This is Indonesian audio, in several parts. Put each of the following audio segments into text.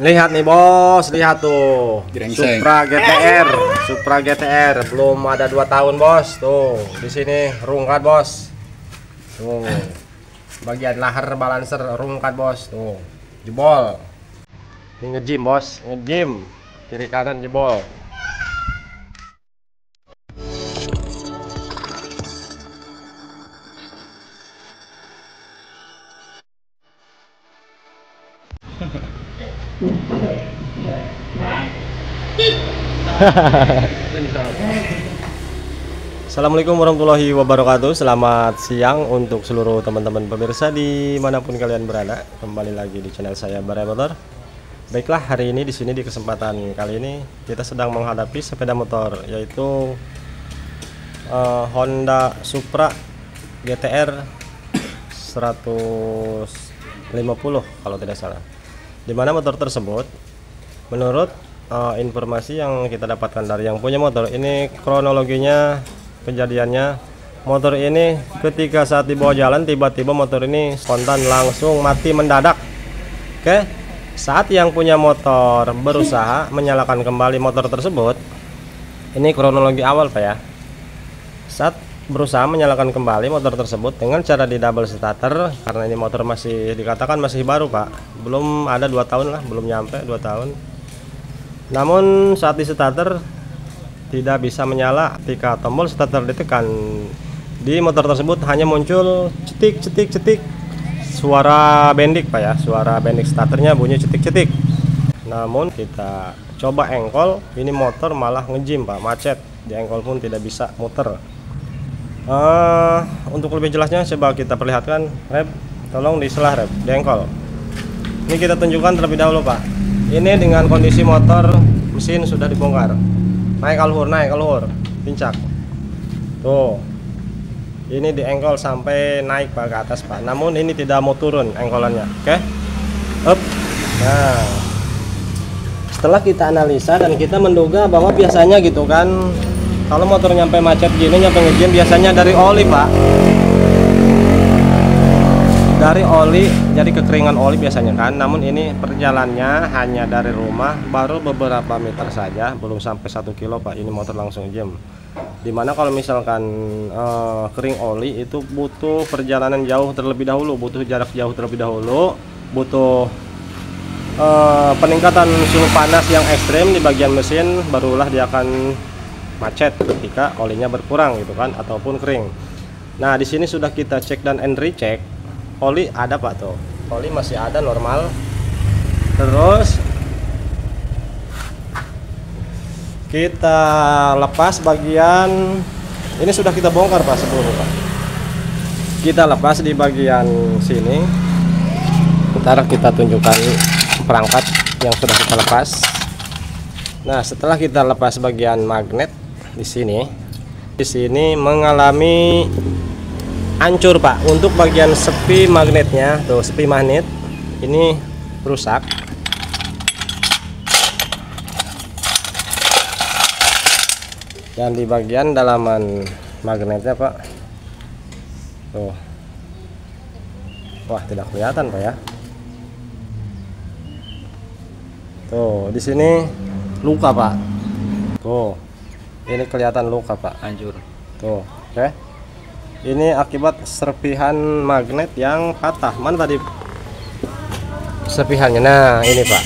Lihat nih bos, lihat tuh. Brengsek. Supra GTR belum ada 2 tahun bos. Tuh, di sini rungkat bos. Tuh. Bagian lahar balancer rungkat bos. Tuh. Jebol. Ini ngejim bos, ngejim. Kiri kanan jebol. Assalamualaikum warahmatullahi wabarakatuh. Selamat siang untuk seluruh teman-teman pemirsa dimanapun kalian berada. Kembali lagi di channel saya Barai Motor. Baiklah, hari ini di sini di kesempatan kali ini kita sedang menghadapi sepeda motor, yaitu Honda Supra GTR 150 kalau tidak salah. Dimana motor tersebut, menurut informasi yang kita dapatkan dari yang punya motor ini, kronologinya kejadiannya, motor ini ketika saat dibawa jalan tiba-tiba motor ini spontan langsung mati mendadak. Oke, saat yang punya motor berusaha menyalakan kembali motor tersebut, ini kronologi awal Pak ya. Saat berusaha menyalakan kembali motor tersebut dengan cara di double starter, karena ini motor masih dikatakan masih baru Pak, belum ada 2 tahun lah, belum nyampe 2 tahun. Namun saat di starter tidak bisa menyala. Ketika tombol starter ditekan, di motor tersebut hanya muncul cetik cetik cetik suara bendik Pak ya, suara bendik starternya bunyi cetik cetik. Namun kita coba engkol, ini motor malah ngejim Pak, macet. Di engkol pun tidak bisa muter. Untuk lebih jelasnya coba kita perlihatkan, Rep, tolong diselah Rep, di engkol. Ini kita tunjukkan terlebih dahulu Pak. Ini dengan kondisi motor, mesin sudah dibongkar. Naik alur, pincak. Tuh. Ini di engkol sampai naik Pak ke atas Pak. Namun ini tidak mau turun engkolannya. Oke. Up. Nah. Setelah kita analisa dan kita menduga bahwa biasanya gitu kan, kalau motor nyampe macet gini, nyampe ngejim, biasanya dari oli Pak. Dari oli, jadi kekeringan oli biasanya kan. Namun ini perjalannya hanya dari rumah baru beberapa meter saja, belum sampai 1 kilo Pak, ini motor langsung jam. Dimana kalau misalkan kering oli itu butuh perjalanan jauh terlebih dahulu, butuh jarak jauh terlebih dahulu, butuh peningkatan suhu panas yang ekstrim di bagian mesin, barulah dia akan macet ketika olinya berkurang gitu kan, ataupun kering. Nah di sini sudah kita cek dan recheck. Oli ada Pak tuh, oli masih ada normal. Terus kita lepas bagian ini, sudah kita bongkar Pak sebelumnya Pak. Kita lepas di bagian sini. Ntar kita tunjukkan perangkat yang sudah kita lepas. Nah setelah kita lepas bagian magnet di sini mengalami hancur Pak. Untuk bagian sepi magnetnya tuh, sepi magnet ini rusak. Dan di bagian dalaman magnetnya Pak tuh, wah tidak kelihatan Pak ya. Tuh di sini luka Pak. Tuh ini kelihatan luka Pak, Hancur. tuh. Oke. Ini akibat serpihan magnet yang patah. Mana tadi serpihannya? Nah ini Pak,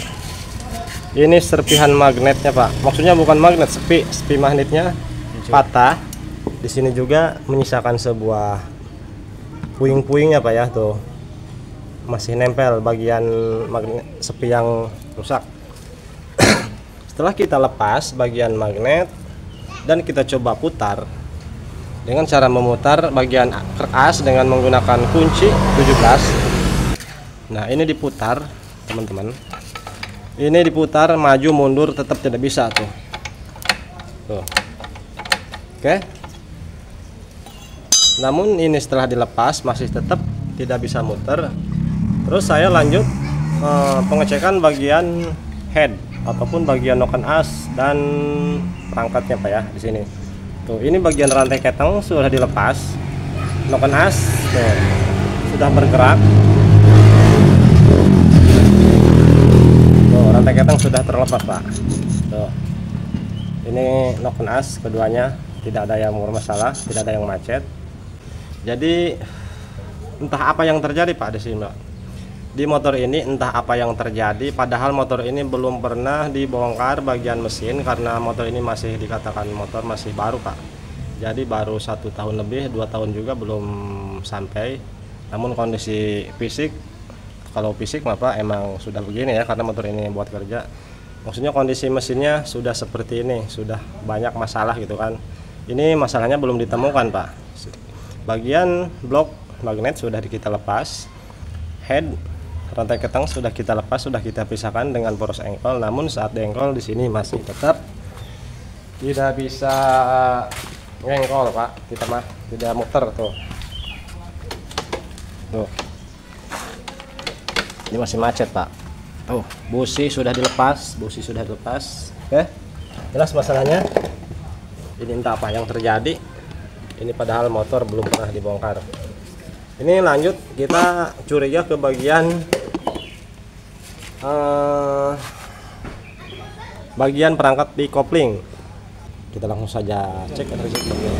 ini serpihan magnetnya Pak. Maksudnya bukan magnet, sepi magnetnya patah. Di sini juga menyisakan sebuah puing-puingnya Pak ya, tuh masih nempel bagian magnet sepi yang rusak. Setelah kita lepas bagian magnet dan kita coba putar dengan cara memutar bagian keras dengan menggunakan kunci 17. Nah ini diputar teman-teman, ini diputar maju mundur tetap tidak bisa tuh. Oke. Namun ini setelah dilepas masih tetap tidak bisa muter. Terus saya lanjut pengecekan bagian head ataupun bagian noken as dan perangkatnya Pak ya di sini. Tuh, ini bagian rantai keteng sudah dilepas, noken as tuh, sudah bergerak. Tuh, terlepas Pak. Tuh. Ini knock and as keduanya, tidak ada yang bermasalah, tidak ada yang macet. Jadi entah apa yang terjadi Pak di sini Pak. Di motor ini entah apa yang terjadi, padahal motor ini belum pernah dibongkar bagian mesin karena motor ini masih dikatakan motor masih baru Pak. Jadi baru 1 tahun lebih, 2 tahun juga belum sampai. Namun kondisi fisik, kalau fisik Pak emang sudah begini ya, karena motor ini buat kerja. Maksudnya kondisi mesinnya sudah seperti ini, sudah banyak masalah gitu kan. Ini masalahnya belum ditemukan Pak. Bagian blok magnet sudah kita lepas, head rantai ketang sudah kita lepas, sudah kita pisahkan dengan poros engkol. Namun saat dengkol di sini masih tetap tidak bisa ngengkol Pak. Kita mah tidak muter tuh. Tuh. Ini masih macet Pak. Tuh, busi sudah dilepas, busi sudah dilepas. Oke. Jelas masalahnya. Ini entah apa yang terjadi. Ini padahal motor belum pernah dibongkar. Ini lanjut kita curiga ke bagian bagian perangkat di kopling. Kita langsung saja cek resistornya.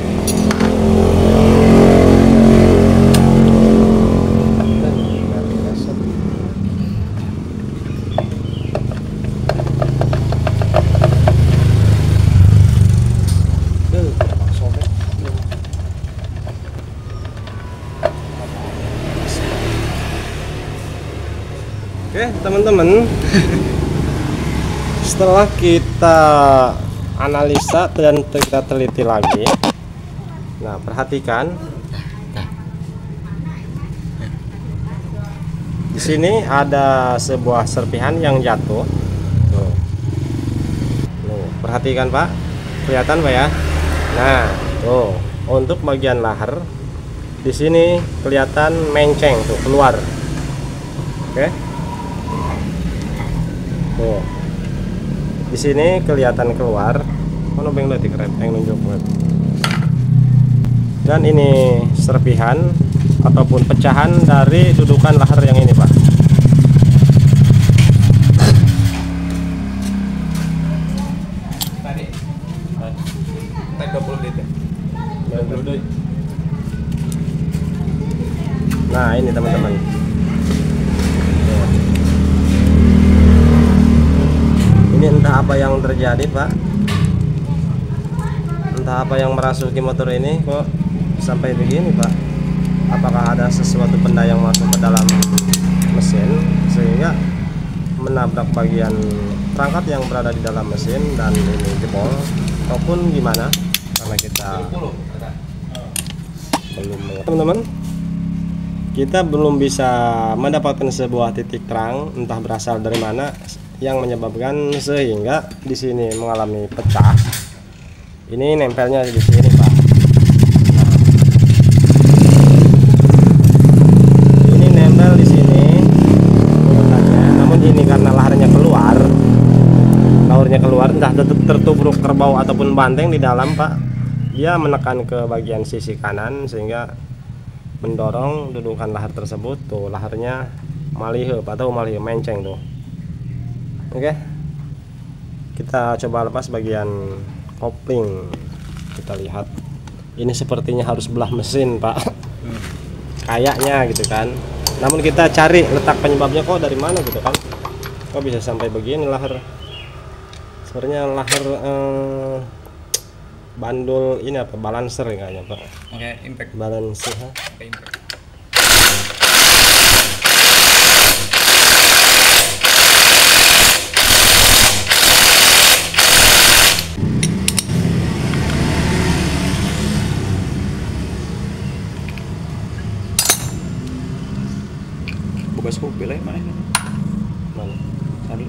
Oke teman-teman, setelah kita analisa dan kita teliti lagi, nah perhatikan di sini ada sebuah serpihan yang jatuh. Tuh. Perhatikan Pak, kelihatan Pak ya. Nah tuh untuk bagian lahar di sini kelihatan menceng tuh keluar. Oke. Tuh. Di sini kelihatan keluar. Mana beng detik rem yang nunjuk. Dan ini serpihan ataupun pecahan dari dudukan lahar yang ini, Pak. Tadi 20 detik. Nah, ini teman-teman. Ini entah apa yang terjadi Pak, entah apa yang merasuki motor ini kok sampai begini Pak. Apakah ada sesuatu benda yang masuk ke dalam mesin sehingga menabrak bagian perangkat yang berada di dalam mesin dan ini jebol ataupun gimana, karena kita belum, teman-teman, kita belum bisa mendapatkan sebuah titik terang entah berasal dari mana yang menyebabkan sehingga di sini mengalami pecah. Ini nempelnya di sini Pak. Nah, ini nempel di sini urutannya. Namun ini karena laharnya keluar, entah tertubruk kerbau ataupun banteng di dalam Pak. Dia menekan ke bagian sisi kanan sehingga mendorong dudukan lahar tersebut. Tuh laharnya malih atau malih menceng tuh. Oke, kita coba lepas bagian kopling. Kita lihat, ini sepertinya harus belah mesin Pak, kayaknya gitu kan. Namun kita cari letak penyebabnya kok dari mana gitu kan, kok bisa sampai begini lahar. Sebenarnya lahar bandul ini apa, balancer kayaknya Pak. Oke, impact. Balancer. Impact. Buka scoop belai mana? Mana? Tadi.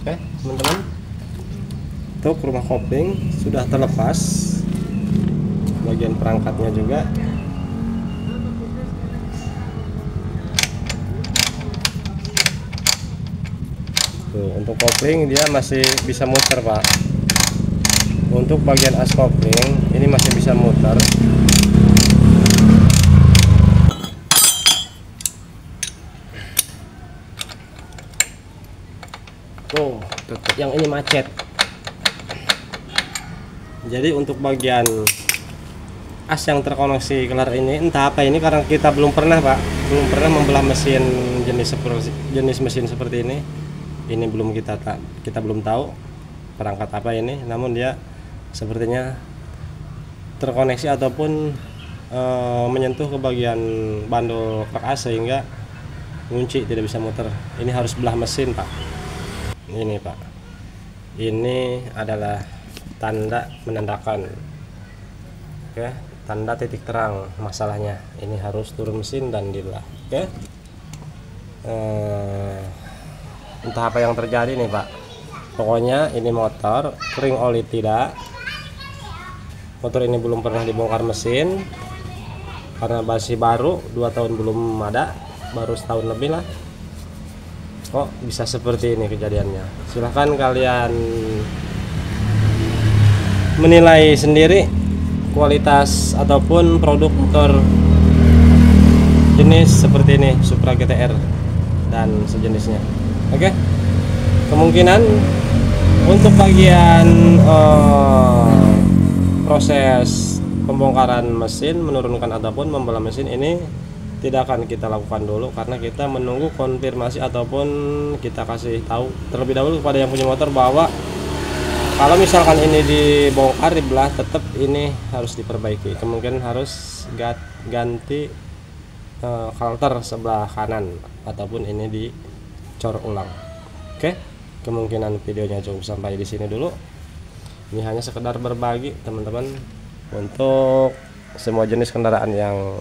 Oke, teman-teman, untuk rumah kopling sudah terlepas, bagian perangkatnya juga. Tuh, untuk kopling dia masih bisa muter Pak. Untuk bagian as kopling ini masih bisa muter. yang ini macet. Jadi untuk bagian as yang terkoneksi kelar ini entah apa ini, karena kita belum pernah Pak, belum pernah membelah mesin jenis mesin seperti ini belum kita belum tahu perangkat apa ini, namun dia sepertinya terkoneksi ataupun menyentuh ke bagian bandul klak as sehingga kunci tidak bisa muter. Ini harus belah mesin Pak. Ini Pak, ini adalah tanda menandakan, oke, tanda titik terang masalahnya. Ini harus turun mesin dan dibelah. Oke, entah apa yang terjadi nih Pak, pokoknya ini motor kering oli tidak. Motor ini belum pernah dibongkar mesin karena masih baru, 2 tahun belum ada, baru setahun lebih lah. Kok bisa seperti ini kejadiannya? Silahkan kalian menilai sendiri kualitas ataupun produk motor jenis seperti ini, Supra GTR dan sejenisnya. Oke, kemungkinan untuk bagian proses pembongkaran mesin, menurunkan ataupun membelah mesin ini tidak akan kita lakukan dulu, karena kita menunggu konfirmasi ataupun kita kasih tahu terlebih dahulu kepada yang punya motor bahwa kalau misalkan ini dibongkar, dibelah, tetap ini harus diperbaiki. Kemungkinan harus ganti halter sebelah kanan ataupun ini dicor ulang. Oke, kemungkinan videonya cukup sampai di sini dulu. Ini hanya sekedar berbagi teman-teman untuk semua jenis kendaraan yang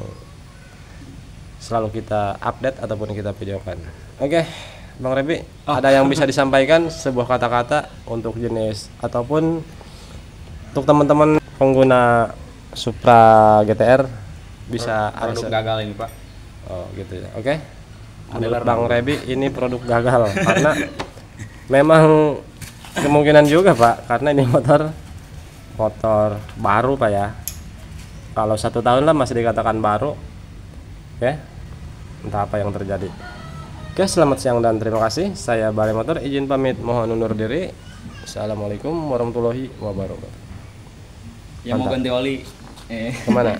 selalu kita update ataupun kita videokan. Oke, Bang Rebi, ada yang bisa disampaikan sebuah kata-kata untuk jenis ataupun untuk teman-teman pengguna Supra GTR bisa produk gagal ini Pak. Oh gitu ya. Oke. Menurut Bang Rebi ini produk gagal karena memang kemungkinan juga Pak, karena ini motor baru Pak ya. Kalau 1 tahun lah masih dikatakan baru. Oke. Entah apa yang terjadi. Oke, selamat siang dan terima kasih. Saya Balai Motor izin pamit, mohon undur diri. Assalamualaikum warahmatullahi wabarakatuh. Yang mau ganti oli kemana?